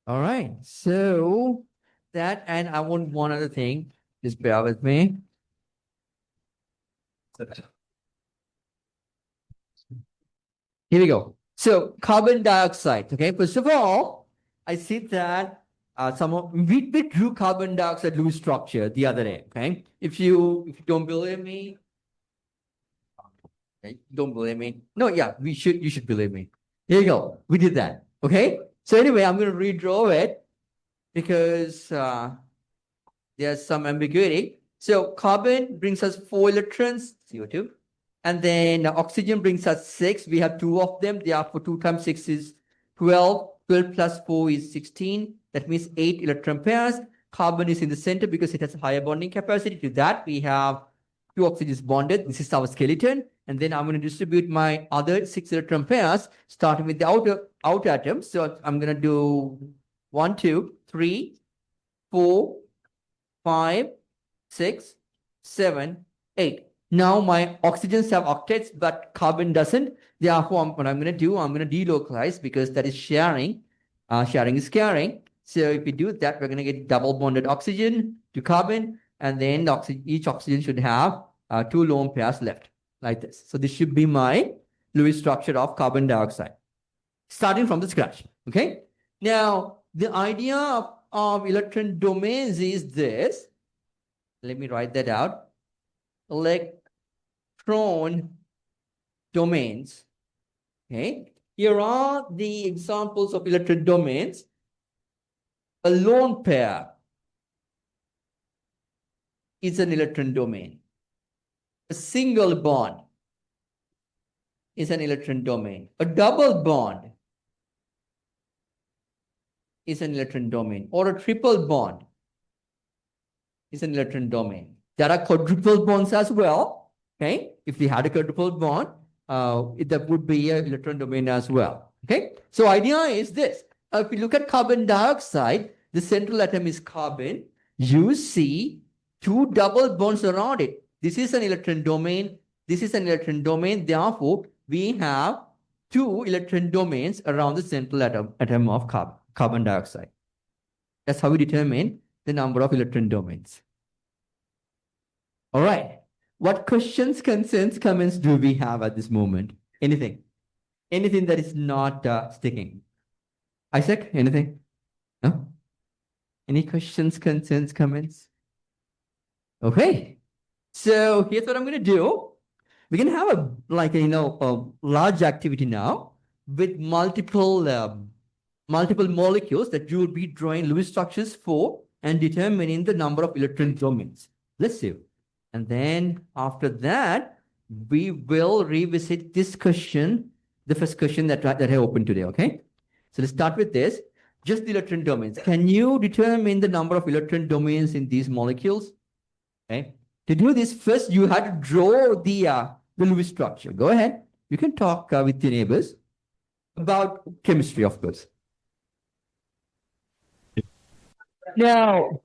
All right. So that, and I want one other thing. Just bear with me. Here we go. So carbon dioxide. Okay. First of all, I see that we drew carbon dioxide Lewis structure the other day. Okay. If you don't believe me, okay, don't believe me. No, yeah, you should believe me. Here you go. We did that. Okay. So anyway, I'm going to redraw it because there's some ambiguity. So carbon brings us 4 electrons, CO2. And then oxygen brings us 6. We have 2 of them. Therefore, 2 times 6 is 12. 12 plus 4 is 16. That means 8 electron pairs. Carbon is in the center because it has a higher bonding capacity. To that, we have 2 oxygens bonded. This is our skeleton. And then I'm going to distribute my other 6 electron pairs, starting with the outer atoms. So I'm going to do 1, 2, 3, 4, 5, 6, 7, 8. Now my oxygens have octets, but carbon doesn't. Therefore, what I'm going to do, I'm going to delocalize because that is sharing. Sharing is caring. So if we do that, we're going to get double bonded oxygen to carbon, and then each oxygen should have 2 lone pairs left, like this. So this should be my Lewis structure of carbon dioxide, starting from the scratch. Okay. Now the idea of electron domains is this. Let me write that out. Electron domains. Okay. Here are the examples of electron domains. A lone pair is an electron domain. A single bond is an electron domain. A double bond is an electron domain. Or a triple bond is an electron domain. There are quadruple bonds as well. Okay. If we had a quadruple bond, that would be an electron domain as well. Okay. So idea is this. If you look at carbon dioxide, the central atom is carbon. You see 2 double bonds around it. This is an electron domain. This is an electron domain. Therefore, we have 2 electron domains around the central atom of carbon dioxide. That's how we determine the number of electron domains. All right. What questions, concerns, comments do we have at this moment? Anything? Anything that is not sticking? Isaac, anything? No? Any questions, concerns, comments? Okay. So here's what I'm going to do. We're going to have a large activity now with multiple molecules that you will be drawing Lewis structures for and determining the number of electron domains. Let's see. And then after that, we will revisit this question, the first question that I opened today, okay? So let's start with this. Just the electron domains. Can you determine the number of electron domains in these molecules? Okay. To do this, first you have to draw the Lewis structure. Go ahead. You can talk with your neighbors about chemistry, of course. Now,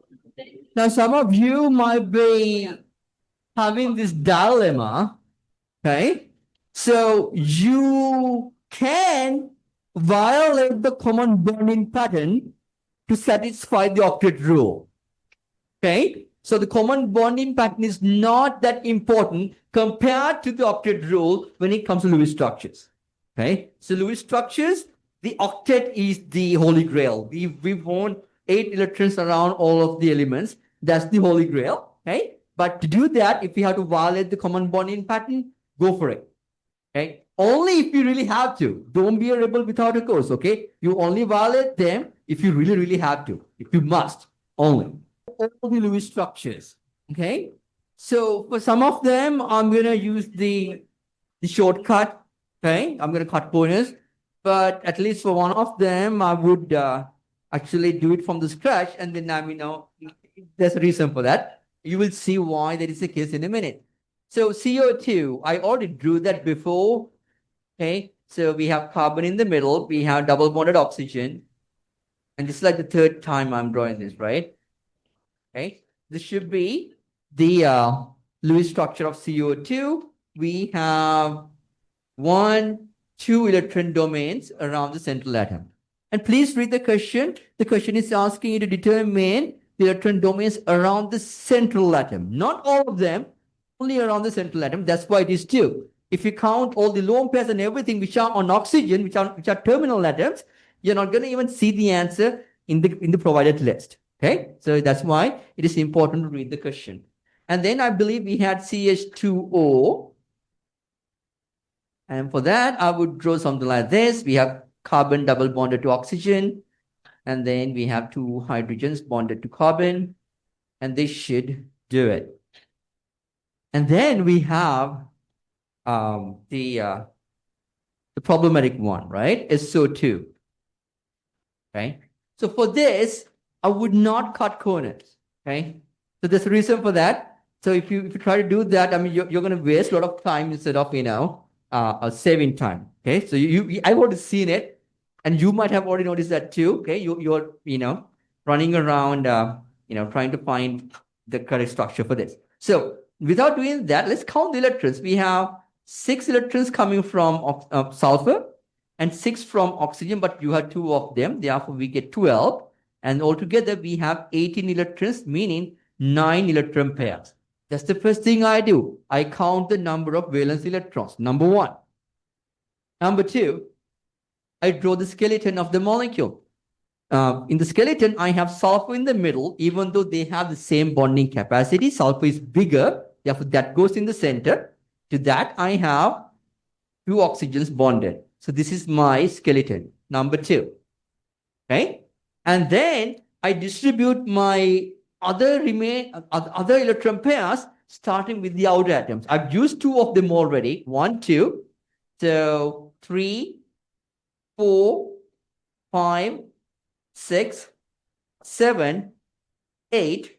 some of you might be having this dilemma, okay? So you can violate the common bonding pattern to satisfy the octet rule, okay? So the common bonding pattern is not that important compared to the octet rule when it comes to Lewis structures, okay? So Lewis structures, the octet is the holy grail. We want 8 electrons around all of the elements. That's the holy grail, okay? But to do that, if you have to violate the common bonding pattern, go for it. Okay? Only if you really have to. Don't be a rebel without a cause, okay? You only violate them if you really, really have to. If you must, only. All the Lewis structures, okay? So for some of them, I'm going to use the shortcut, okay? I'm going to cut corners. But at least for one of them, I would actually do it from the scratch. And then, there's a reason for that. You will see why that is the case in a minute. So CO2, I already drew that before. Okay, so we have carbon in the middle. We have double bonded oxygen. And this is like the 3rd time I'm drawing this, right? Okay, this should be the Lewis structure of CO2. We have 1, 2 electron domains around the central atom. And please read the question. The question is asking you to determine the electron domains around the central atom. Not all of them, only around the central atom. That's why it is 2. If you count all the lone pairs and everything which are on oxygen, which are terminal atoms, you're not going to even see the answer in the provided list. Okay, so that's why it is important to read the question. And then I believe we had CH2O. And for that, I would draw something like this. We have carbon double bonded to oxygen. And then we have 2 hydrogens bonded to carbon. And this should do it. And then we have the problematic one, right? SO2. Okay. So for this, I would not cut corners. Okay. So there's a reason for that. So if you try to do that, I mean, you're going to waste a lot of time instead of, saving time. Okay. So I've already seen it, and you might have already noticed that too. Okay. You're running around, trying to find the correct structure for this. So without doing that, let's count the electrons. We have 6 electrons coming from sulfur and 6 from oxygen, but you have 2 of them. Therefore, we get 12. And altogether, we have 18 electrons, meaning 9 electron pairs. That's the first thing I do. I count the number of valence electrons, number 1. Number 2, I draw the skeleton of the molecule. In the skeleton, I have sulfur in the middle, even though they have the same bonding capacity. Sulfur is bigger, therefore that goes in the center. To that, I have 2 oxygens bonded. So this is my skeleton, number 2. Okay? And then I distribute my other electron pairs starting with the outer atoms. I've used 2 of them already. 1, 2. So 3, 4, 5, 6, 7, 8.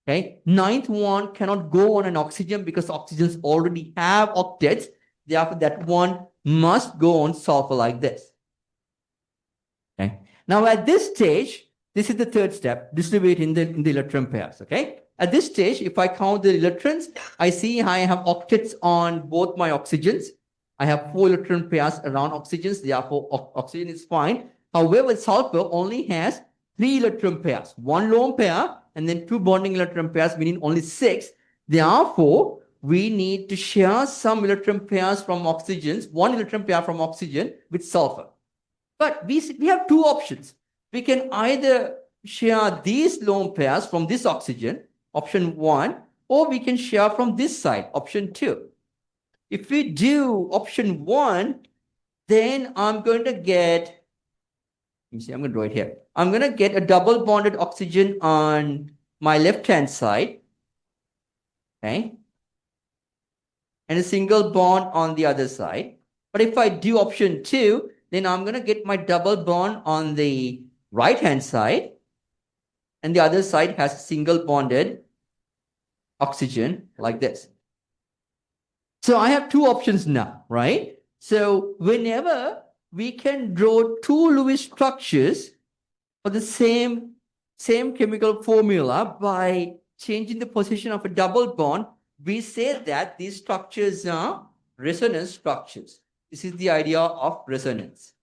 Okay. 9th one cannot go on an oxygen because oxygens already have octets. Therefore, that one must go on sulfur like this. Okay. Now, at this stage, this is the 3rd step, distributing the electron pairs. Okay. At this stage, if I count the electrons, I see I have octets on both my oxygens. I have 4 electron pairs around oxygens. Therefore, oxygen is fine. However, sulfur only has 3 electron pairs, 1 lone pair, and then 2 bonding electron pairs, meaning only 6. Therefore, we need to share some electron pairs from oxygens, 1 electron pair from oxygen with sulfur. But we have 2 options. We can either share these lone pairs from this oxygen, option 1, or we can share from this side, option 2. If we do option 1, then I'm going to get, let me see, I'm going to draw it here. I'm going to get a double bonded oxygen on my left-hand side. Okay. And a single bond on the other side. But if I do option 2, then I'm going to get my double bond on the right-hand side. And the other side has a single bonded oxygen like this. So I have 2 options now, right? So whenever we can draw 2 Lewis structures for the same chemical formula by changing the position of a double bond, we say that these structures are resonance structures. This is the idea of resonance.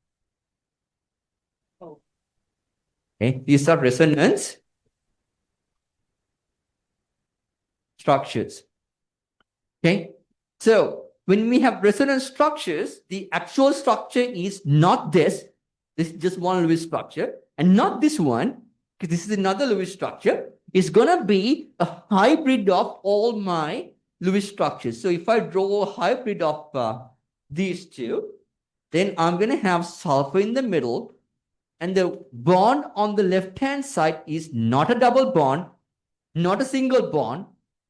Okay, these are resonance structures. Okay, so when we have resonance structures, the actual structure is not this. This is just one Lewis structure, and not this one, because this is another Lewis structure. It's going to be a hybrid of all my Lewis structures. So if I draw a hybrid of these 2, then I'm going to have sulfur in the middle, and the bond on the left-hand side is not a double bond, not a single bond,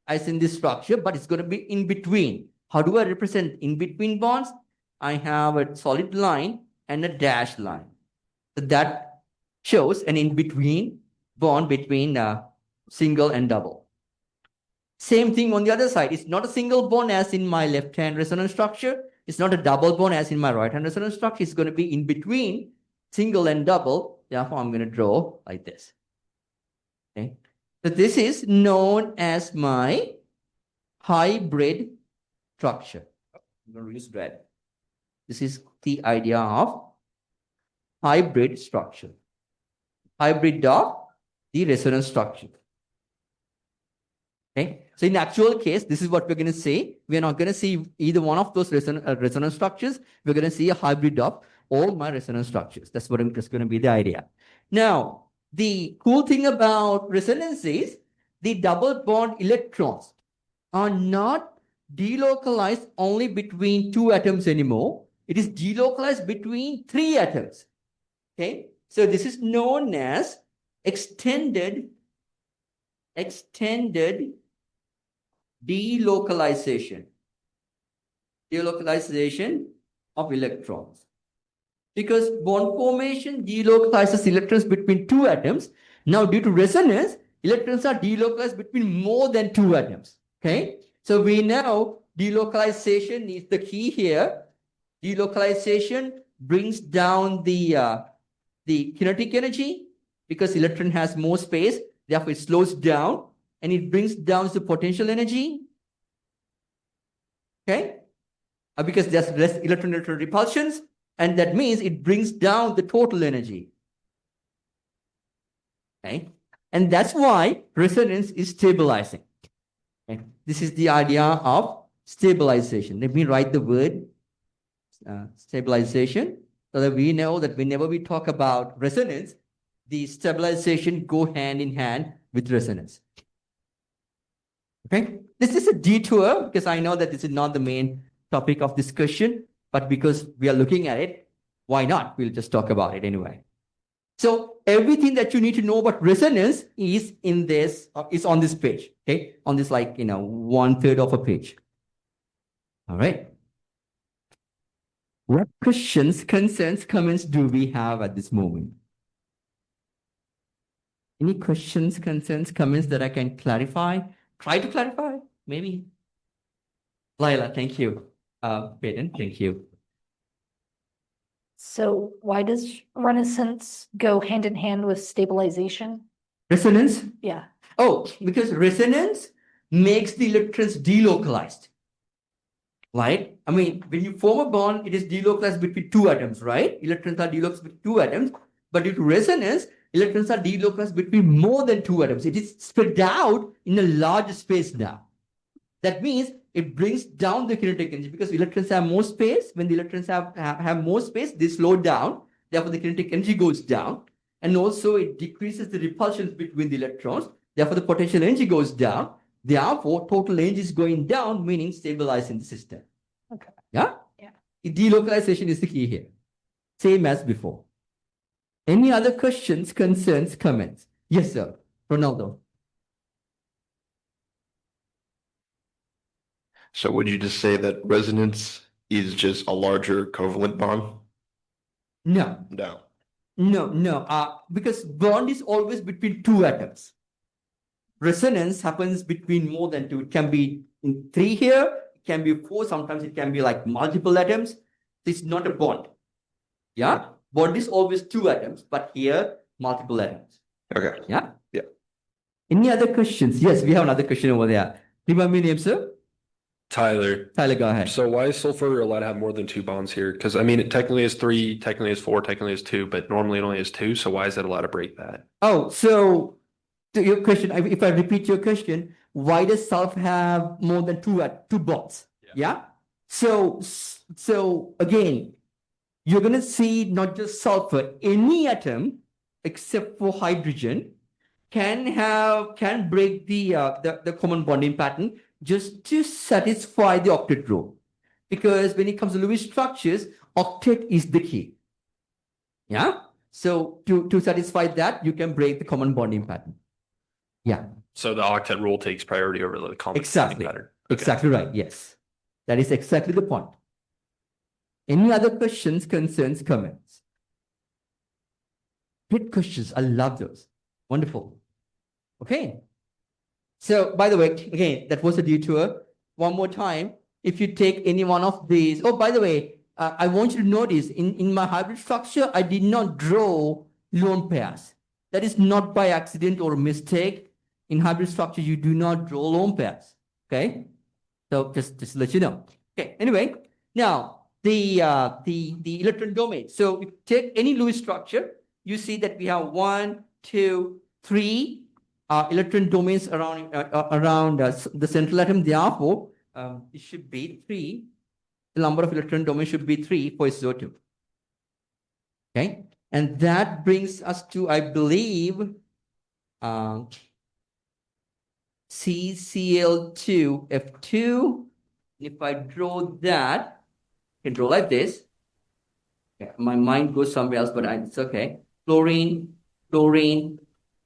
as in this structure, but it's going to be in between. How do I represent in between bonds? I have a solid line and a dashed line. So that shows an in between bond between single and double. Same thing on the other side. It's not a single bond as in my left-hand resonance structure. It's not a double bond as in my right-hand resonance structure. It's going to be in between single and double. Therefore, I'm going to draw like this. Okay. So this is known as my hybrid structure. I'm going to use red. This is the idea of hybrid structure. Hybrid of the resonance structure. Okay. So in the actual case, this is what we're going to say. We're not going to see either one of those resonance structures. We're going to see a hybrid of all my resonance structures. That's what just going to be the idea. Now, the cool thing about resonance is the double bond electrons are not delocalized only between two atoms anymore. It is delocalized between three atoms. Okay. So this is known as extended delocalization. Delocalization of electrons. Because bond formation delocalizes electrons between two atoms. Now, due to resonance, electrons are delocalized between more than two atoms. Okay? So we know delocalization is the key here. Delocalization brings down the kinetic energy because electron has more space. Therefore, it slows down and it brings down the potential energy. Okay? Because there's less electron-electron repulsions, and that means it brings down the total energy. Okay? And that's why resonance is stabilizing. Okay? This is the idea of stabilization. Let me write the word stabilization so that we know that whenever we talk about resonance, the stabilization go hand in hand with resonance. Okay, this is a detour because I know that this is not the main topic of discussion, but because we are looking at it, why not? We'll just talk about it anyway. So everything that you need to know about resonance is in this, is on this page. Okay, on this 1/3 of a page. All right. What questions, concerns, comments do we have at this moment? Any questions, concerns, comments that I can clarify? Try to clarify, maybe. Laila, thank you. Peyton, thank you. So why does resonance go hand in hand with stabilization? Resonance? Yeah. Oh, because resonance makes the electrons delocalized. Right? I mean, when you form a bond, it is delocalized between two atoms, right? Electrons are delocalized between two atoms, but due to resonance, electrons are delocalized between more than two atoms. It is spread out in a large space now. That means it brings down the kinetic energy because electrons have more space. When the electrons have more space, they slow down. Therefore, the kinetic energy goes down. And also, it decreases the repulsions between the electrons. Therefore, the potential energy goes down. Therefore, total energy is going down, meaning stabilizing the system. Okay. Yeah? Yeah. Delocalization is the key here. Same as before. Any other questions, concerns, comments? Yes, sir. Ronaldo. So would you just say that resonance is just a larger covalent bond? No. No. No. Because bond is always between two atoms. Resonance happens between more than two. It can be in three here, it can be four, sometimes it can be like multiple atoms. It's not a bond. Yeah? Bond is always two atoms, but here, multiple atoms. Okay. Yeah? Yeah. Any other questions? Yes, we have another question over there. Remember your name, sir? Tyler. Tyler, go ahead. So why is sulfur allowed to have more than two bonds here? Because I mean, it technically is three, technically is four, technically is two, but normally it only is two. So why is it allowed to break that? Oh, so to your question, if I repeat your question, why does sulfur have more than two bonds? Yeah. So again, you're gonna see not just sulfur, any atom except for hydrogen can break the common bonding pattern just to satisfy the octet rule. Because when it comes to Lewis structures, octet is the key. Yeah. So to satisfy that, you can break the common bonding pattern. Yeah. So the octet rule takes priority over the common Exactly. bonding pattern. Okay. Exactly right. Yes. That is exactly the point. Any other questions, concerns, comments? Great questions. I love those. Wonderful. Okay. So, by the way, again, that was a detour. One more time, if you take any one of these, oh, by the way, I want you to notice in my hybrid structure, I did not draw lone pairs. That is not by accident or mistake. In hybrid structure, you do not draw lone pairs. Okay. So just to let you know. Okay. Anyway, now the electron domain. So if you take any Lewis structure, you see that we have 1, 2, 3 electron domains around the central atom. Therefore, it should be 3. The number of electron domains should be 3 for SO2. Okay, and that brings us to, I believe, CCl2F2. If I draw that, I can draw like this. Okay, my mind goes somewhere else, but it's okay. Chlorine, chlorine,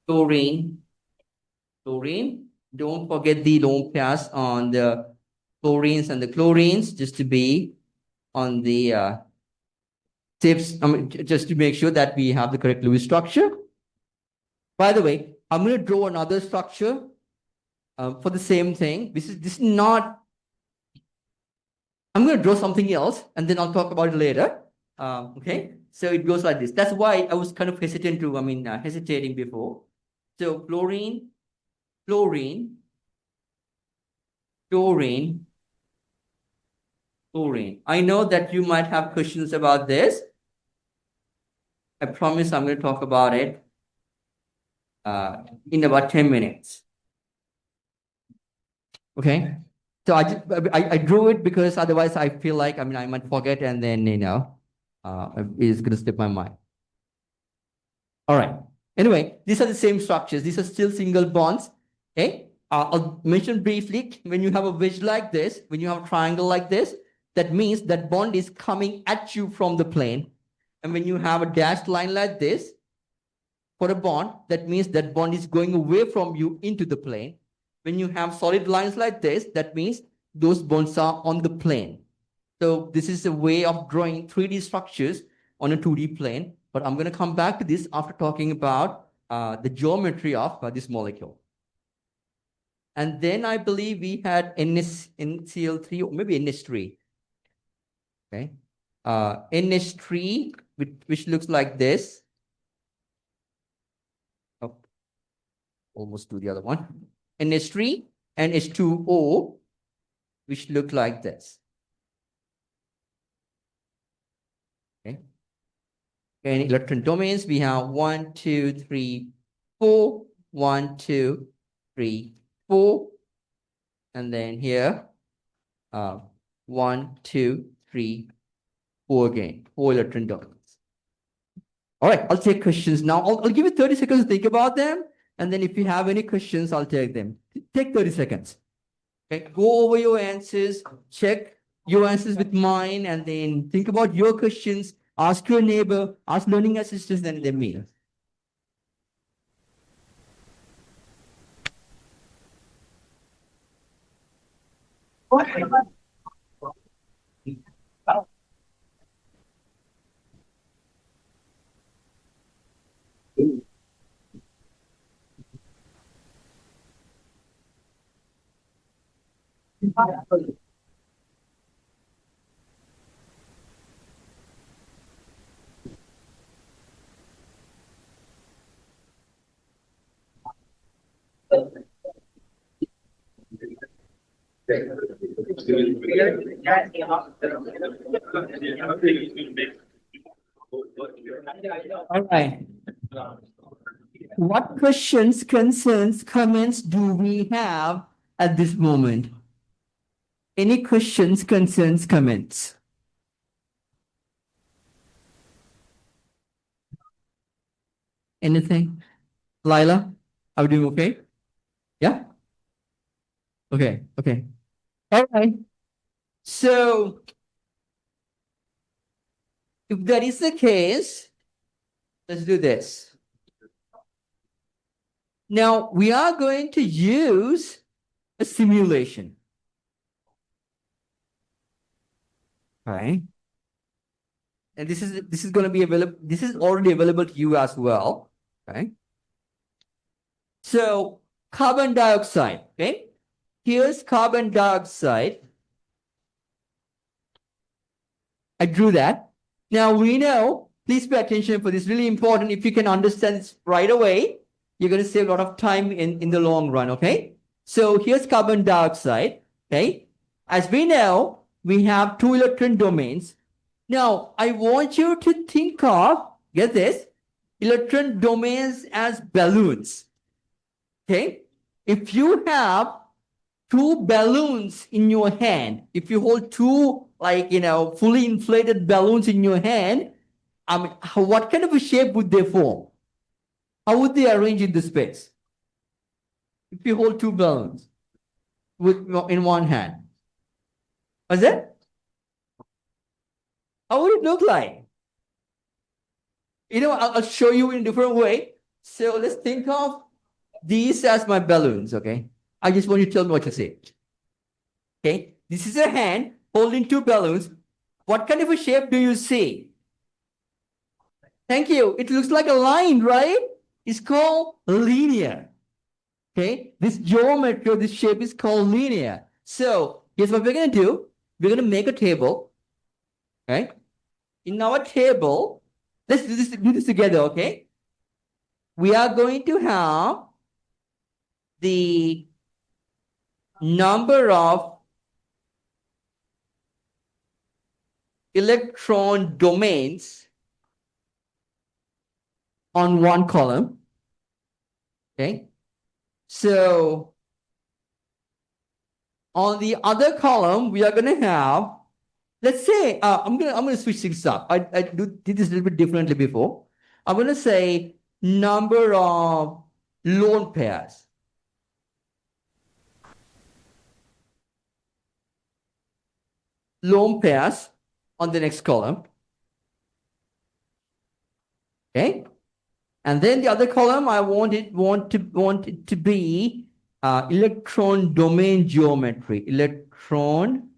chlorine, chlorine. Don't forget the lone pairs on the chlorines and the chlorines, just to be on the tips, just to make sure that we have the correct Lewis structure. By the way, I'm going to draw another structure for the same thing. This is not. I'm going to draw something else, and then I'll talk about it later. Okay, so it goes like this. That's why I was kind of hesitant to, hesitating before. So chlorine, chlorine, chlorine, chlorine. I know that you might have questions about this. I promise I'm going to talk about it in about 10 minutes. Okay, so I drew it because otherwise I feel like, I might forget, and then, it's going to slip my mind. All right. Anyway, these are the same structures. These are still single bonds. Okay. I'll mention briefly, when you have a wedge like this, when you have a triangle like this, that means that bond is coming at you from the plane. And when you have a dashed line like this, for a bond, that means that bond is going away from you into the plane. When you have solid lines like this, that means those bonds are on the plane. So this is a way of drawing 3D structures on a 2D plane. But I'm going to come back to this after talking about the geometry of this molecule. And then I believe we had NCl3 or maybe NH3. Okay. NH3, which looks like this. Oh, almost do the other one. NH3 and H2O, which look like this. Okay. And electron domains, we have 1, 2, 3, 4, 1, 2, 3, 4. And then here, 1, 2, 3, 4 again, 4 electron domains. All right, I'll take questions now. I'll give you 30 seconds to think about them. And then if you have any questions, I'll take them. Take 30 seconds. Okay, go over your answers, check your answers with mine, and then think about your questions. Ask your neighbor, ask learning assistants, and then me. All right. What questions, concerns, comments do we have at this moment? Any questions, concerns, comments? Anything? Lila, are we doing okay? Yeah? Okay, okay. All right. So, if that is the case, let's do this. Now, we are going to use a simulation. All right. And this is going to be available. This is already available to you as well. Okay. So, carbon dioxide. Okay. Here's carbon dioxide. I drew that. Now we know, please pay attention for this, really important. If you can understand this right away, you're going to save a lot of time in the long run, okay? So here's carbon dioxide, okay? As we know, we have 2 electron domains. Now, I want you to think of, get this, electron domains as balloons. Okay? If you have two balloons in your hand, if you hold two, like, fully inflated balloons in your hand, what kind of a shape would they form? How would they arrange in the space? If you hold two balloons in one hand. What's that? How would it look like? I'll show you in a different way. So let's think of these as my balloons, okay? I just want you to tell me what you see. Okay, this is a hand holding two balloons. What kind of a shape do you see? Thank you. It looks like a line, right? It's called linear. Okay, this geometry or this shape is called linear. So here's what we're going to do. We're going to make a table. Okay, in our table, let's do this together, okay? We are going to have the number of electron domains on one column. Okay. So on the other column, we are going to have, let's say, I'm gonna switch things up. I did this a little bit differently before. I'm going to say number of lone pairs. Lone pairs on the next column. Okay. And then the other column, I want it to be electron domain geometry. Electron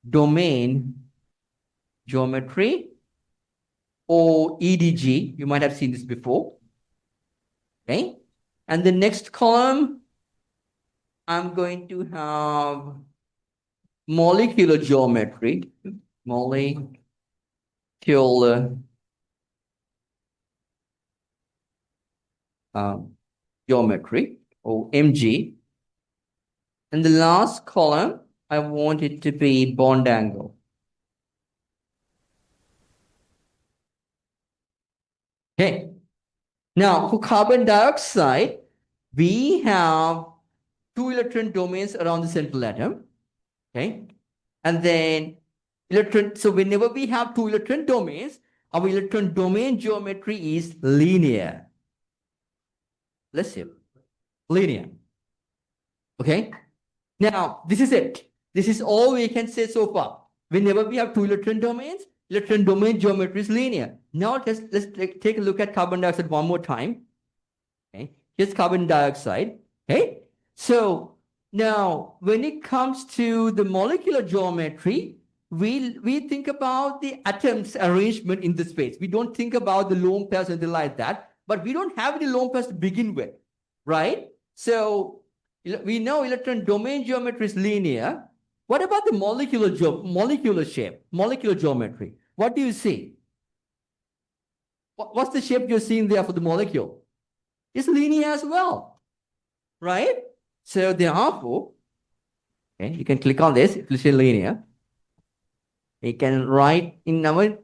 domain geometry, or EDG. You might have seen this before. Okay. And the next column, I'm going to have molecular geometry. Molecular geometry, or MG. And the last column, I want it to be bond angle. Okay. Now, for carbon dioxide, we have two electron domains around the central atom. Okay. And then so whenever we have two electron domains, our electron domain geometry is linear. Let's see. Linear. Okay. Now, this is it. This is all we can say so far. Whenever we have two electron domains, electron domain geometry is linear. Now, let's take a look at carbon dioxide one more time. Okay. Here's carbon dioxide. Okay. So now, when it comes to the molecular geometry, we think about the atoms arrangement in the space. We don't think about the lone pairs or anything like that, but we don't have any lone pairs to begin with, right? So we know electron domain geometry is linear. What about the molecular shape, molecular geometry? What do you see? What's the shape you're seeing there for the molecule? It's linear as well, right? So therefore, okay, you can click on this if you see linear. You can write in our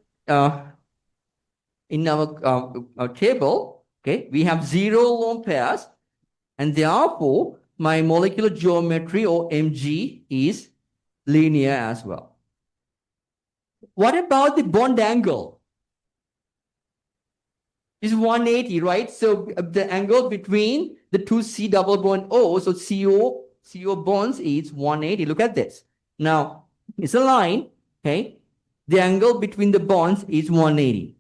table, okay, we have 0 lone pairs, and therefore my molecular geometry, or MG, is linear as well. What about the bond angle? It's 180, right? So the angle between the two C double bond O, so CO bonds is 180. Look at this. Now, it's a line, okay? The angle between the bonds is 180.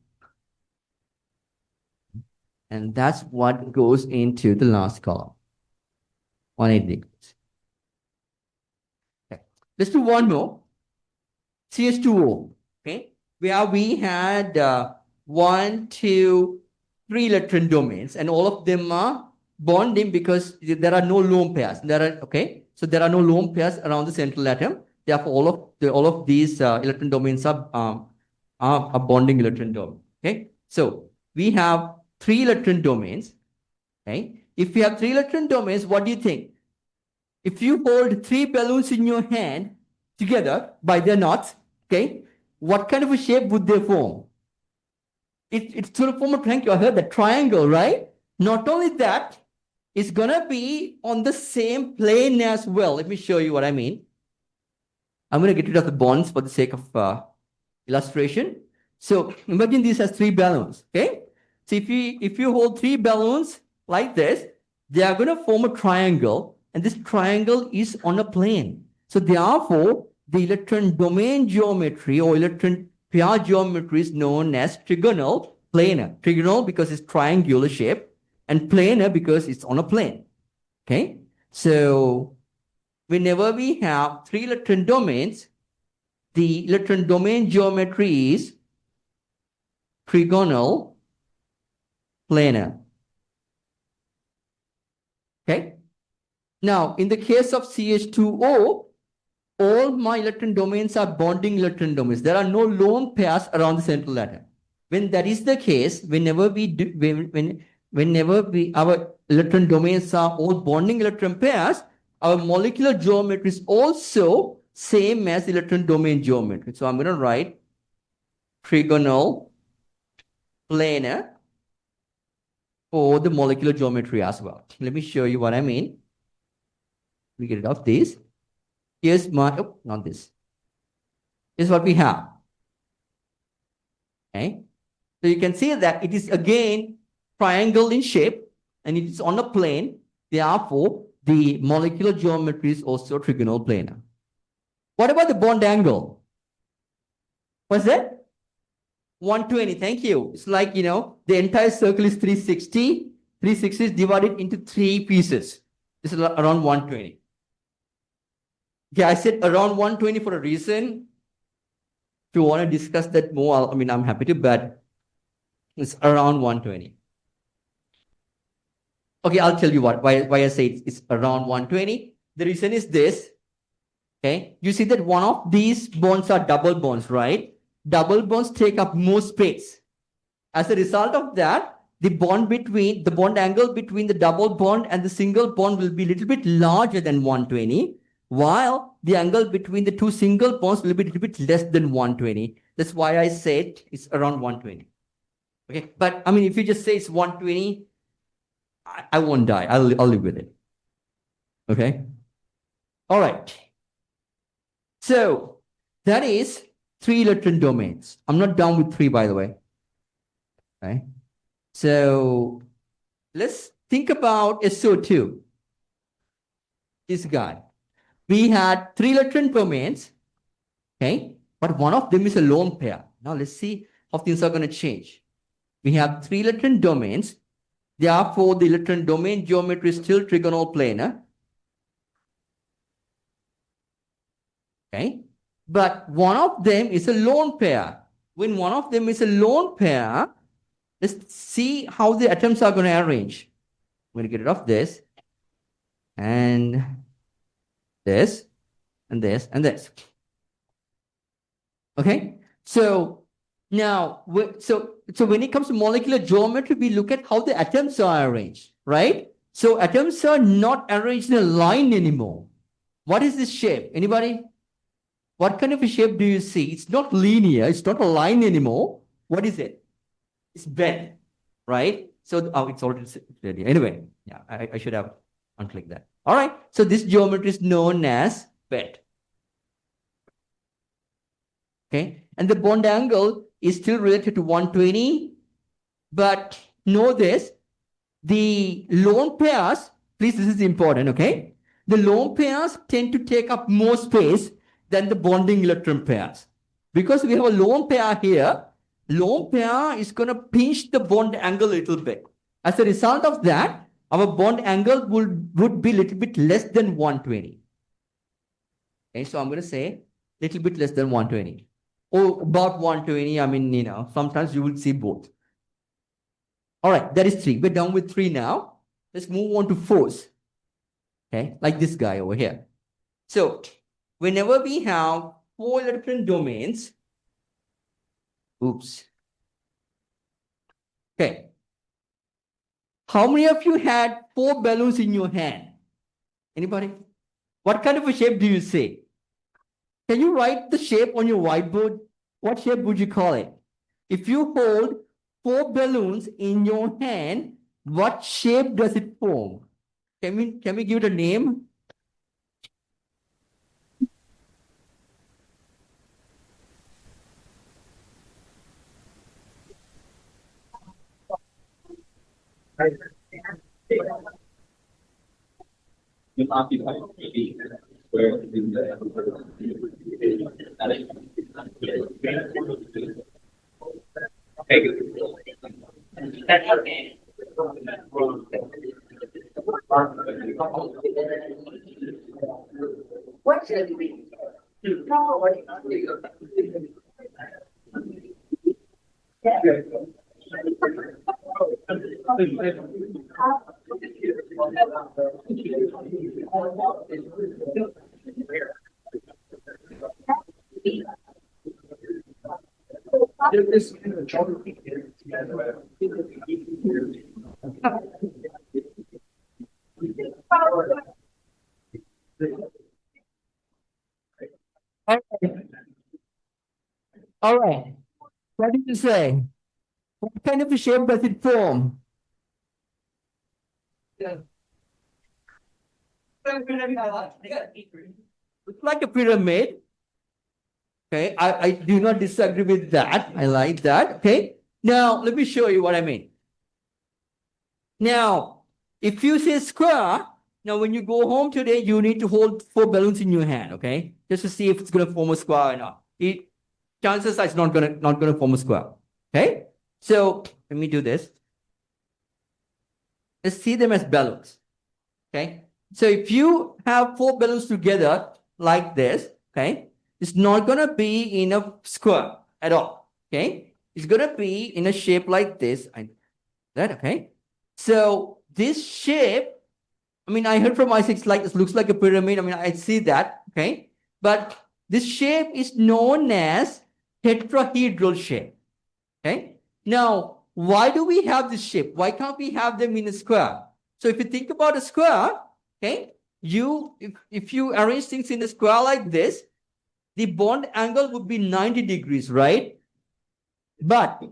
And that's what goes into the last column. 180 degrees. Okay. Let's do one more. CH2O. Okay. Where we had 1, 2, 3 electron domains, and all of them are bonding because there are no lone pairs. So there are no lone pairs around the central atom. Therefore, all of these electron domains are bonding electron domains. Okay. So we have 3 electron domains. Okay. If you have 3 electron domains, what do you think? If you hold 3 balloons in your hand, together by their knots, okay, what kind of a shape would they form? It's sort of form a triangle. I heard that triangle, right? Not only that, it's gonna be on the same plane as well. Let me show you what I mean. I'm gonna get rid of the bonds for the sake of illustration. So imagine this as three balloons, okay? So if you hold three balloons like this, they are gonna form a triangle, and this triangle is on a plane. So therefore, the electron domain geometry or electron pair geometry is known as trigonal planar. Trigonal because it's triangular shape, and planar because it's on a plane. Okay? So whenever we have three electron domains, the electron domain geometry is trigonal planar. Okay? Now, in the case of CH2O, all my electron domains are bonding electron domains. There are no lone pairs around the central atom. When that is the case, whenever our electron domains are all bonding electron pairs, our molecular geometry is also same as electron domain geometry. So I'm going to write trigonal planar for the molecular geometry as well. Let me show you what I mean. Let me get rid of this. Here's my, oh, not this. Here's what we have. Okay. So you can see that it is again triangle in shape and it is on a plane. Therefore, the molecular geometry is also trigonal planar. What about the bond angle? What's that? 120. Thank you. It's like, the entire circle is 360. 360 is divided into three pieces. This is around 120. Okay, I said around 120 for a reason. If you want to discuss that more, I'm happy to, but it's around 120. Okay, I'll tell you why I say it's around 120. The reason is this. Okay, you see that one of these bonds are double bonds, right? Double bonds take up more space. As a result of that, the bond angle between the double bond and the single bond will be a little bit larger than 120, while the angle between the two single bonds will be a little bit less than 120. That's why I said it's around 120. Okay, but if you just say it's 120, I won't die. I'll live with it. Okay. All right. So that is three electron domains. I'm not done with three, by the way. Okay. So let's think about SO2. This guy. We had three electron domains. Okay. But one of them is a lone pair. Now let's see how things are going to change. We have three electron domains. Therefore, the electron domain geometry is still trigonal planar. Okay. But one of them is a lone pair. When one of them is a lone pair, let's see how the atoms are going to arrange. I'm going to get rid of this and this and this and this. Okay. So now, so when it comes to molecular geometry, we look at how the atoms are arranged, right? So atoms are not arranged in a line anymore. What is this shape? Anybody? What kind of a shape do you see? It's not linear. It's not a line anymore. What is it? It's bent, right? So, it's already ready. Anyway, yeah, I should have unclicked that. All right. So this geometry is known as bent. Okay. And the bond angle is still related to 120. But know this, the lone pairs, please, this is important, okay? The lone pairs tend to take up more space than the bonding electron pairs. Because we have a lone pair here, lone pair is going to pinch the bond angle a little bit. As a result of that, our bond angle would be a little bit less than 120. Okay, so I'm going to say a little bit less than 120. Or about 120, sometimes you will see both. All right, that is three. We're done with three now. Let's move on to fours. Okay, like this guy over here. So whenever we have four electron domains, oops. Okay. How many of you had four balloons in your hand? Anybody? What kind of a shape do you see? Can you write the shape on your whiteboard? What shape would you call it? If you hold 4 balloons in your hand, what shape does it form? Can we give it a name? All right. What did you say? What kind of a shape does it form? It's like a pyramid. Okay, I do not disagree with that. I like that. Okay, now let me show you what I mean. Now, if you say square, now when you go home today, you need to hold 4 balloons in your hand. Okay, just to see if it's gonna form a square or not. Chances are it's not gonna form a square. Okay, so let me do this. Let's see them as balloons. Okay, so if you have 4 balloons together like this, okay, it's not gonna be in a square at all. Okay, it's gonna be in a shape like this. Okay. So this shape, I mean, I heard from Isaac, it looks like a pyramid. I mean, I see that. Okay, but this shape is known as tetrahedral shape. Okay. Now, why do we have this shape? Why can't we have them in a square? So if you think about a square, okay, if you arrange things in a square like this, the bond angle would be 90 degrees, right? But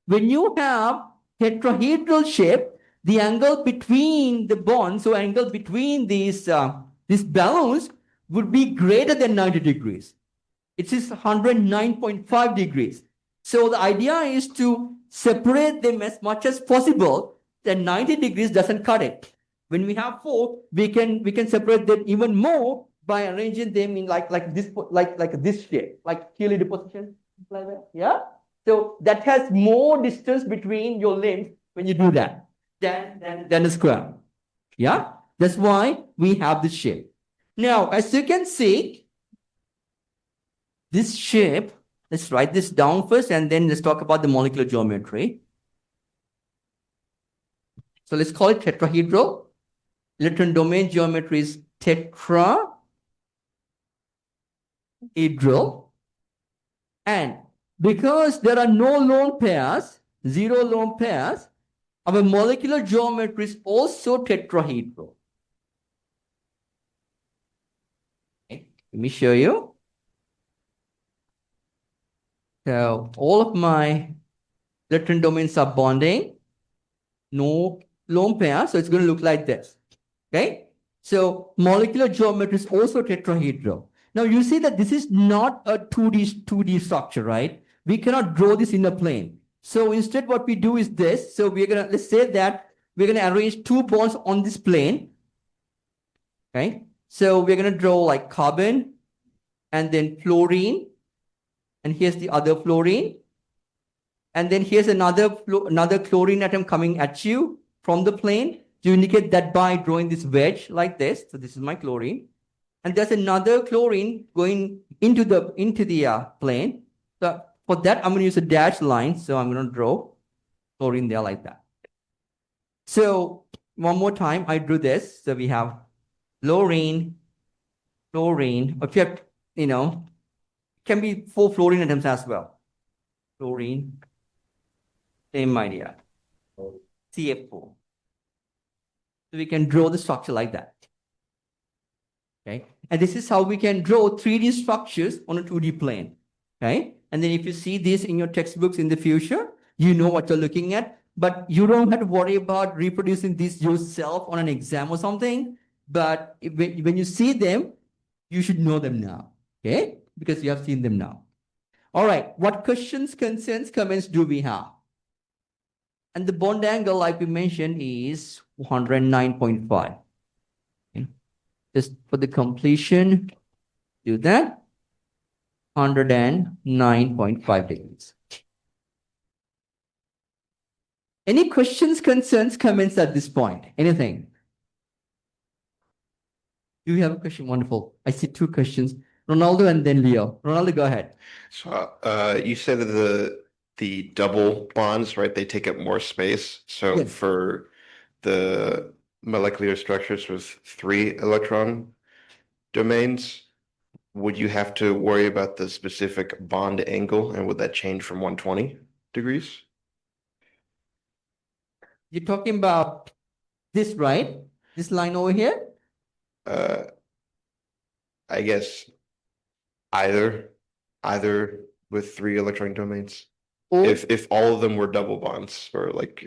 when you have tetrahedral shape, the angle between the bonds, so angle between these balloons would be greater than 90 degrees. It is 109.5 degrees. So the idea is to separate them as much as possible. Then 90 degrees doesn't cut it. When we have 4, we can separate them even more by arranging them in like this shape, like Keeley deposition, like that. Yeah. So that has more distance between your limbs when you do that than a square. Yeah. That's why we have this shape. Now, as you can see, this shape, let's write this down first and then let's talk about the molecular geometry. So let's call it tetrahedral. Electron domain geometry is tetrahedral. And because there are no lone pairs, 0 lone pairs, our molecular geometry is also tetrahedral. Okay, let me show you. So all of my electron domains are bonding, no lone pair, so it's going to look like this. Okay, so molecular geometry is also tetrahedral. Now you see that this is not a 2D structure, right? We cannot draw this in a plane. So instead, what we do is this. So let's say that we're gonna arrange 2 bonds on this plane. Okay, so we're gonna draw like carbon, and then fluorine, and here's the other fluorine. And then here's another chlorine atom coming at you from the plane. You indicate that by drawing this wedge like this. So this is my chlorine. And there's another chlorine going into the plane. So for that, I'm going to use a dashed line. So I'm going to draw chlorine there like that. So one more time, I drew this. So we have fluorine. If you have, can be 4 fluorine atoms as well. Fluorine. Same idea. CF4. So we can draw the structure like that. Okay. And this is how we can draw 3D structures on a 2D plane. Okay. And then if you see this in your textbooks in the future, you know what you're looking at, but you don't have to worry about reproducing this yourself on an exam or something. But when you see them, you should know them now. Okay. Because you have seen them now. All right. What questions, concerns, comments do we have? And the bond angle, like we mentioned, is 109.5. Okay. Just for the completion, do that. 109.5 degrees. Any questions, concerns, comments at this point? Anything? Do you have a question? Wonderful. I see two questions. Ronaldo and then Leo. Ronaldo, go ahead. So you said that the double bonds, right? They take up more space. So Yes. for the molecular structures with 3 electron domains, would you have to worry about the specific bond angle, and would that change from 120 degrees? You're talking about this, right? This line over here? I guess either with 3 electron domains. Or, If all of them were double bonds, or like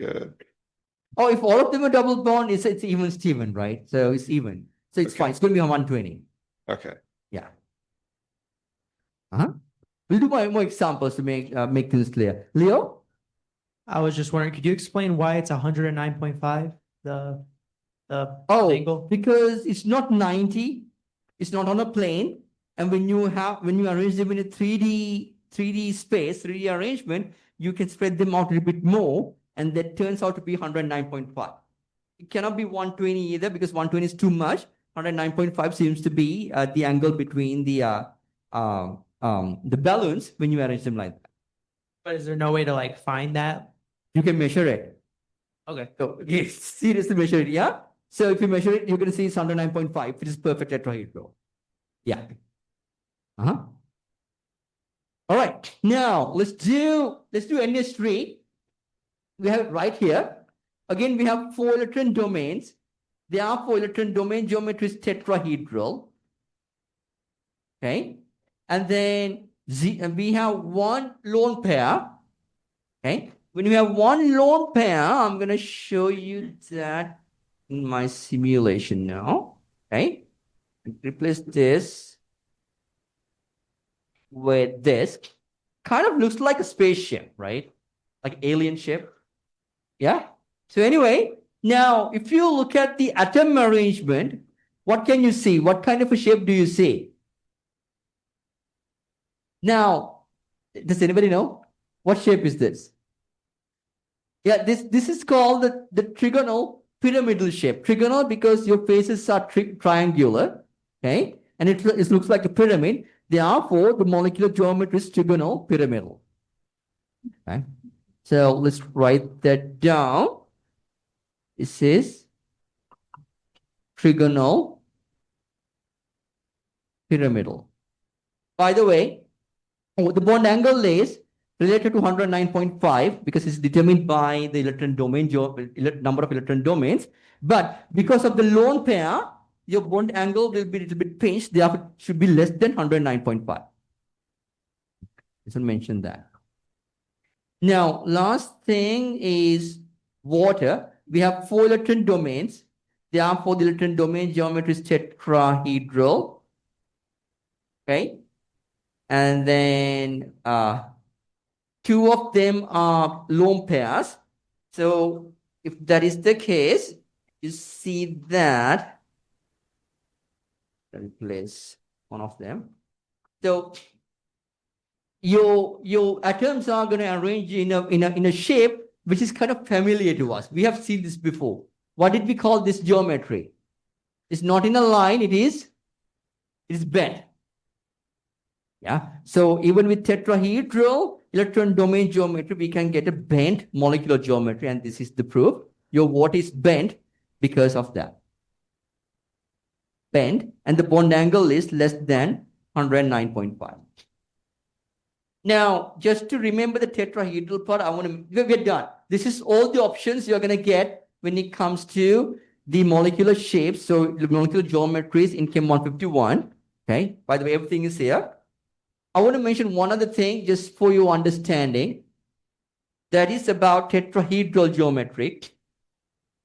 oh, if all of them are double bond, it's even Steven, right? So it's even. So it's Okay. fine. It's going to be 120. okay. Yeah. We'll do more examples to make things clear. Leo? I was just wondering, could you explain why it's 109.5, the Oh, angle? because it's not 90, it's not on a plane. And when you arrange them in a 3D space, 3D arrangement, you can spread them out a little bit more, and that turns out to be 109.5. It cannot be 120 either, because 120 is too much. 109.5 seems to be the angle between the balloons when you arrange them like that. But is there no way to like find that? You can measure it. Okay. So yes, seriously measure it, yeah? So if you measure it, you're going to see it's 109.5, which is perfect tetrahedral. Yeah. All right. Now let's do NS3. We have it right here. Again, we have 4 electron domains. There are 4 electron domain geometries tetrahedral. Okay. And then we have 1 lone pair. Okay. When we have 1 lone pair, I'm going to show you that in my simulation now. Okay. Replace this with this. Kind of looks like a spaceship, right? Like alien ship. Yeah. So anyway, now if you look at the atom arrangement, what can you see? What kind of a shape do you see? Now, does anybody know? What shape is this? Yeah, this is called the trigonal pyramidal shape. Trigonal because your faces are triangular, okay? And it looks like a pyramid. Therefore, the molecular geometry is trigonal pyramidal. Okay. So let's write that down. This is trigonal pyramidal. By the way, the bond angle is related to 109.5 because it's determined by the electron domain, number of electron domains. But because of the lone pair, your bond angle will be a little bit pinched. Therefore, it should be less than 109.5. Just mention that. Now, last thing is water. We have 4 electron domains. Therefore, the electron domain geometry is tetrahedral. Okay. And then 2 of them are lone pairs. So if that is the case, you see that. Replace one of them. So your atoms are going to arrange in a shape which is kind of familiar to us. We have seen this before. What did we call this geometry? It's not in a line, it is bent. Yeah. So even with tetrahedral electron domain geometry, we can get a bent molecular geometry, and this is the proof. Your water is bent because of that. Bent, and the bond angle is less than 109.5. Now, just to remember the tetrahedral part, we're done. This is all the options you're going to get when it comes to the molecular shapes, so the molecular geometries in Chem 151. Okay, by the way, everything is here. I want to mention one other thing just for your understanding. That is about tetrahedral geometry.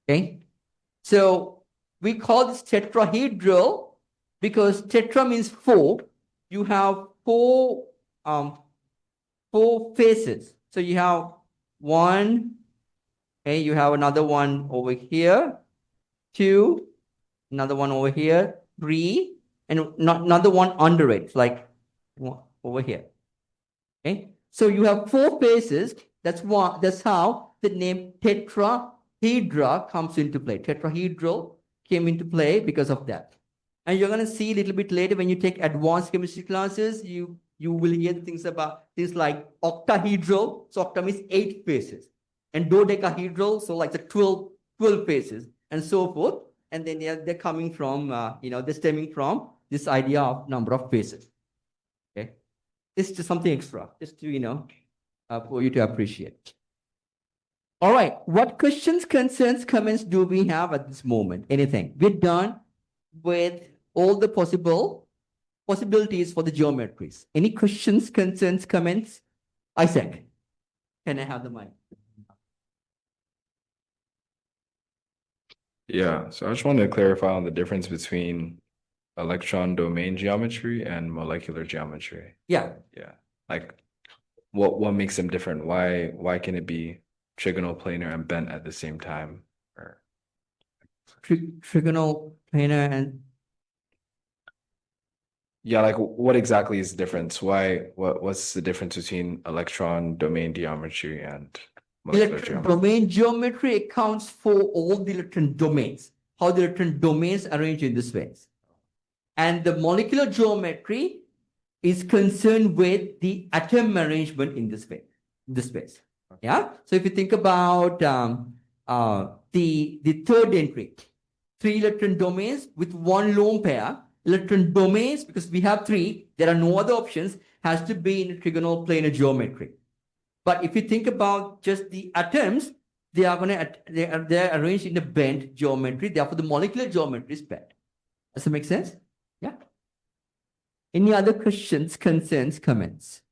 Okay, so we call this tetrahedral because tetra means four. You have four faces. So you have one, okay, you have another one over here, two, another one over here, three, and another one under it, like over here. Okay, so you have four faces. That's one. That's how the name tetrahedra comes into play. Tetrahedral came into play because of that. And you're gonna see a little bit later when you take advanced chemistry classes, you will hear things about things like octahedral. So octa means 8 faces, and dodecahedral, so like the 12 faces, and so forth. And then they're coming from they're stemming from this idea of number of faces. Okay, it's just something extra, just to for you to appreciate. All right, what questions, concerns, comments do we have at this moment? Anything? We're done with all the possibilities for the geometries. Any questions, concerns, comments? Isaac, can I have the mic? Yeah, so I just wanted to clarify on the difference between electron domain geometry and molecular geometry. Yeah. Yeah, like what makes them different? Why can it be trigonal, planar, and bent at the same time? Or Trigonal, planar, and yeah, like what exactly is the difference? What's the difference between electron domain geometry and molecular electron geometry? domain geometry accounts for all the electron domains, how the electron domains arrange in this way. And the molecular geometry is concerned with the atom arrangement in this way, this space. Yeah. So if you think about the third entry, 3 electron domains with 1 lone pair. Electron domains, because we have 3, there are no other options, has to be in trigonal planar geometry. But if you think about just the atoms, they're arranged in a bent geometry. Therefore, the molecular geometry is bent. Does that make sense? Yeah. Any other questions, concerns, comments?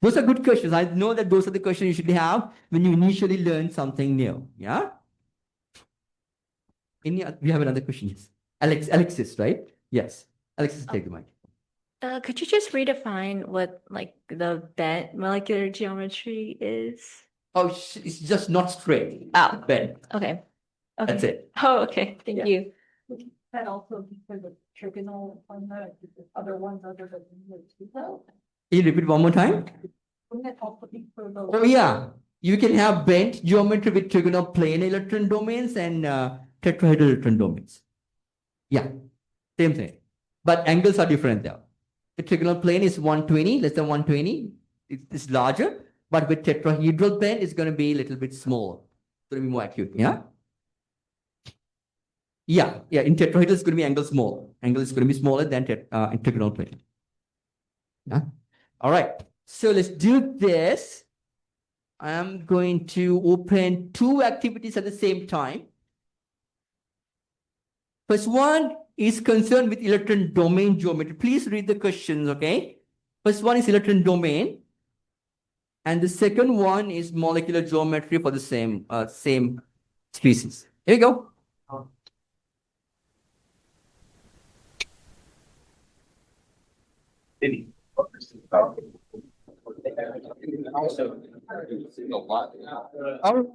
Those are good questions. I know that those are the questions you should have when you initially learn something new. Yeah. We have another question. Yes. Alexis, right? Yes. Alexis, take the mic. Could you just redefine what like the bent molecular geometry is? Oh, it's just not straight. Oh, Bent. okay. That's Okay. it. Oh, okay. Thank Yeah. you. That also because of trigonal on the other ones other than the two. Can you repeat one more time? Wouldn't it also be for the? Oh, yeah. You can have bent geometry with trigonal plane electron domains and tetrahedral electron domains. Yeah, same thing. But angles are different there. The trigonal plane is 120, less than 120. It's larger. But with tetrahedral bend, it's going to be a little bit smaller. It's going to be more acute. Yeah? Yeah. In tetrahedral, it's going to be angle small. Angle is going to be smaller than in trigonal plane. Yeah? All right. So let's do this. I'm going to open 2 activities at the same time. First one is concerned with electron domain geometry. Please read the questions, okay? First one is electron domain. And the second one is molecular geometry for the same species. Here we go. All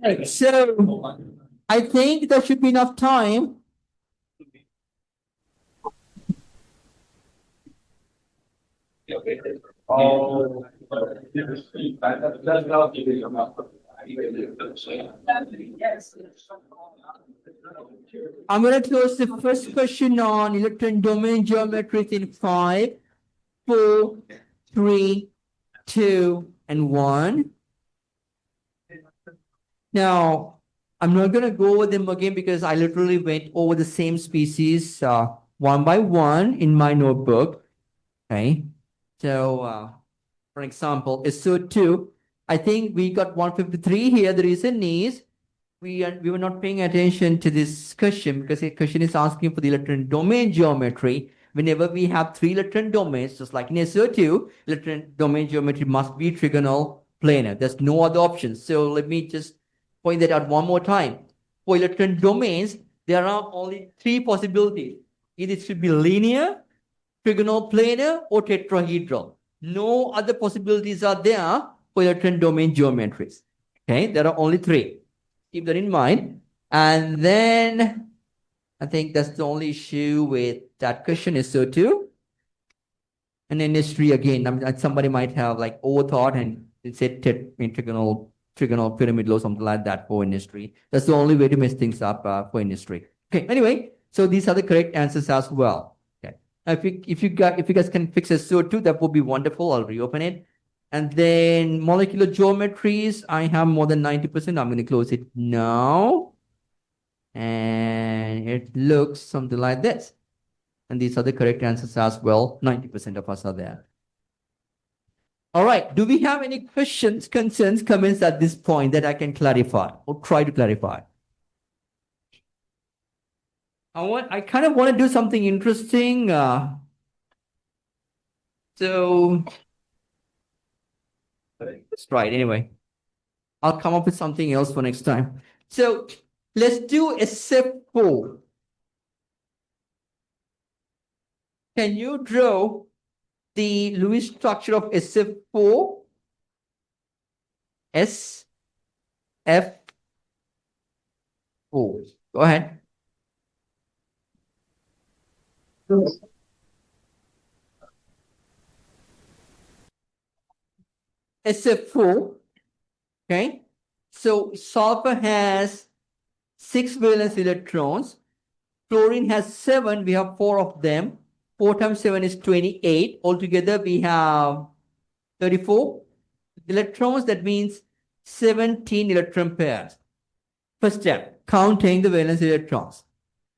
right, so I think there should be enough time. I'm going to close the first question on electron domain geometry in 5, 4, 3, 2, and 1. Now, I'm not going to go over them again because I literally went over the same species one by one in my notebook. Okay. So, for example, SO2, I think we got 153 here. The reason is we were not paying attention to this question because the question is asking for the electron domain geometry. Whenever we have three electron domains, just like in SO2, electron domain geometry must be trigonal planar. There's no other option. So let me just point that out one more time. For electron domains, there are only three possibilities. Either it should be linear, trigonal planar, or tetrahedral. No other possibilities are there for electron domain geometries. Okay, there are only three. Keep that in mind. And then I think that's the only issue with that question is so too. And industry again, somebody might have like overthought and it said trigonal pyramid or something like that for industry. That's the only way to mess things up for industry. Okay, anyway, so these are the correct answers as well. Okay, if you guys can fix SO2, that would be wonderful. I'll reopen it. And then molecular geometries, I have more than 90%. I'm going to close it now. And it looks something like this. And these are the correct answers as well. 90% of us are there. All right. Do we have any questions, concerns, comments at this point that I can clarify or try to clarify? I kind of want to do something interesting. So let's try it anyway. I'll come up with something else for next time. So let's do a SF4. Can you draw the Lewis structure of SF4? SF4. Go ahead. SF4. Okay. So sulfur has 6 valence electrons. Fluorine has 7. We have 4 of them. 4 times 7 is 28. Altogether, we have 34 electrons. That means 17 electron pairs. First step, counting the valence electrons.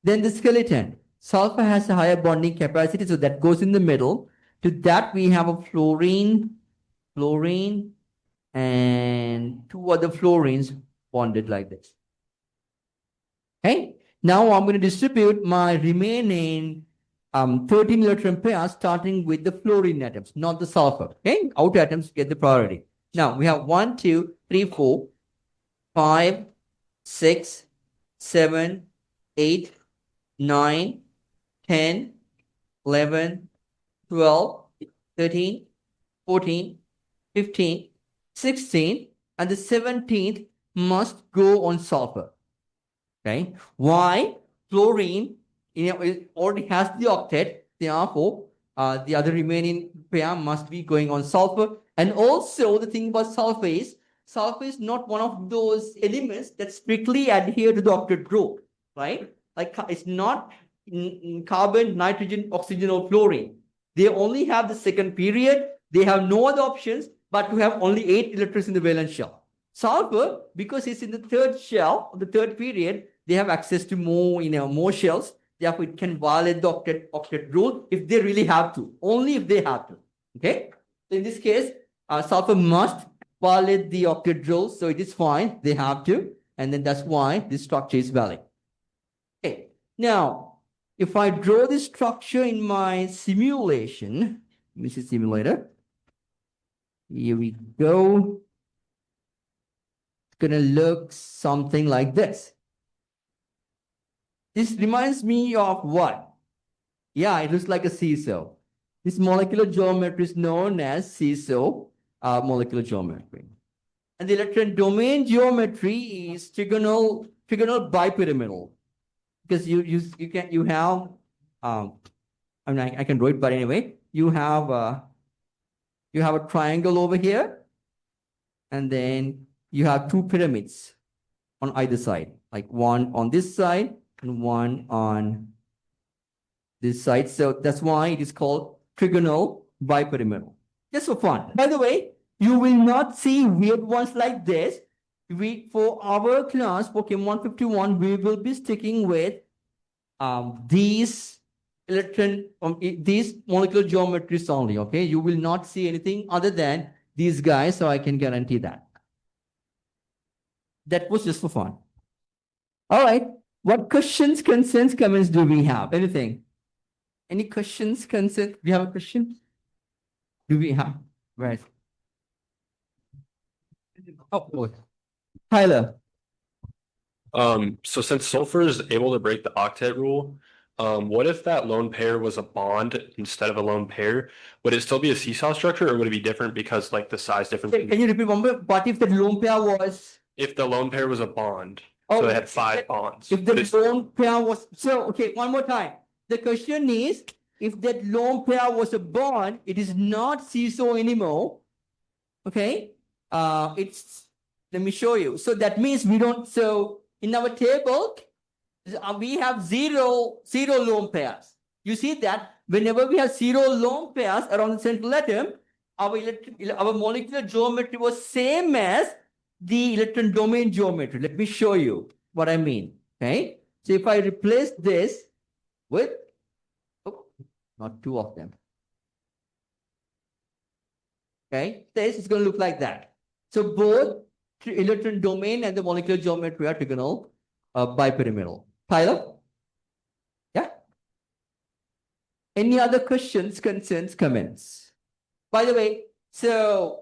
Then the skeleton. Sulfur has a higher bonding capacity, so that goes in the middle. To that, we have a fluorine, and 2 other fluorines bonded like this. Okay. Now I'm going to distribute my remaining 13 electron pairs starting with the fluorine atoms, not the sulfur. Okay. Outer atoms get the priority. Now we have 1, 2, 3, 4, 5, 6, 7, 8, 9, 10, 11, 12, 13, 14, 15, 16, and the 17th must go on sulfur. Okay. Why? Fluorine, it already has the octet. Therefore, the other remaining pair must be going on sulfur. And also, the thing about sulfur is not one of those elements that strictly adhere to the octet group, right? Like it's not in carbon, nitrogen, oxygen, or fluorine. They only have the second period. They have no other options but to have only 8 electrons in the valence shell. Sulfur, because it's in the third shell, the third period, they have access to more shells. Therefore, it can violate the octet rule if they really have to, only if they have to. Okay. So in this case, sulfur must violate the octet rule, so it is fine. They have to, and then that's why this structure is valid. Okay. Now, if I draw this structure in my simulation, let me see simulator. Here we go. It's gonna look something like this. This reminds me of what? Yeah, it looks like a seesaw. This molecular geometry is known as seesaw molecular geometry. And the electron domain geometry is trigonal bipyramidal. Because you have I mean I can draw it, but anyway, you have a triangle over here, and then you have 2 pyramids on either side, like one on this side and one on this side. So that's why it is called trigonal bipyramidal. Just for fun. By the way, you will not see weird ones like this. For our class, for Chem 151, we will be sticking with these these molecular geometries only. Okay, you will not see anything other than these guys, so I can guarantee that. That was just for fun. All right. What questions, concerns, comments do we have? Anything? Any questions, concerns? Do you have a question? Do we have? Right. Oh, boy. Tyler. So since sulfur is able to break the octet rule, what if that lone pair was a bond instead of a lone pair? Would it still be a seesaw structure or would it be different because like the size difference? Can you repeat one more? What if the lone pair was? If the lone pair was a bond, Oh, so it had 5 bonds. If the lone pair was, so, okay, one more time. The question is, if that lone pair was a bond, it is not seesaw anymore. Okay? Let me show you. So that means we don't, so in our table, we have zero lone pairs. You see that whenever we have zero lone pairs around the central atom, our molecular geometry was same as the electron domain geometry. Let me show you what I mean. Okay. So if I replace this with, oh, not two of them. Okay. This is going to look like that. So both electron domain and the molecular geometry are trigonal bipyramidal. Tyler? Yeah. Any other questions, concerns, comments? By the way, so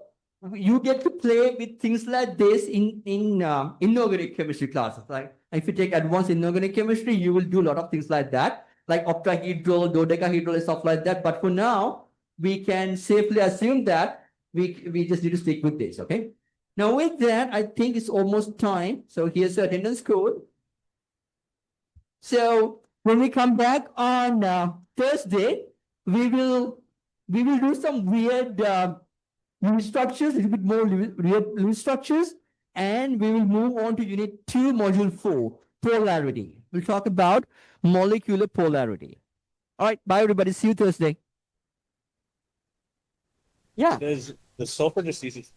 you get to play with things like this in inorganic chemistry classes. Like if you take advanced inorganic chemistry, you will do a lot of things like that, like octahedral, dodecahedral, and stuff like that. But for now, we can safely assume that we just need to stick with this. Okay. Now with that, I think it's almost time. So here's the attendance code. So when we come back on Thursday, we will do some weird Lewis structures, a little bit more Lewis structures, and we will move on to Unit 2, Module 4, polarity. We'll talk about molecular polarity. All right, bye everybody. See you Thursday. Yeah. Does the sulfur just use its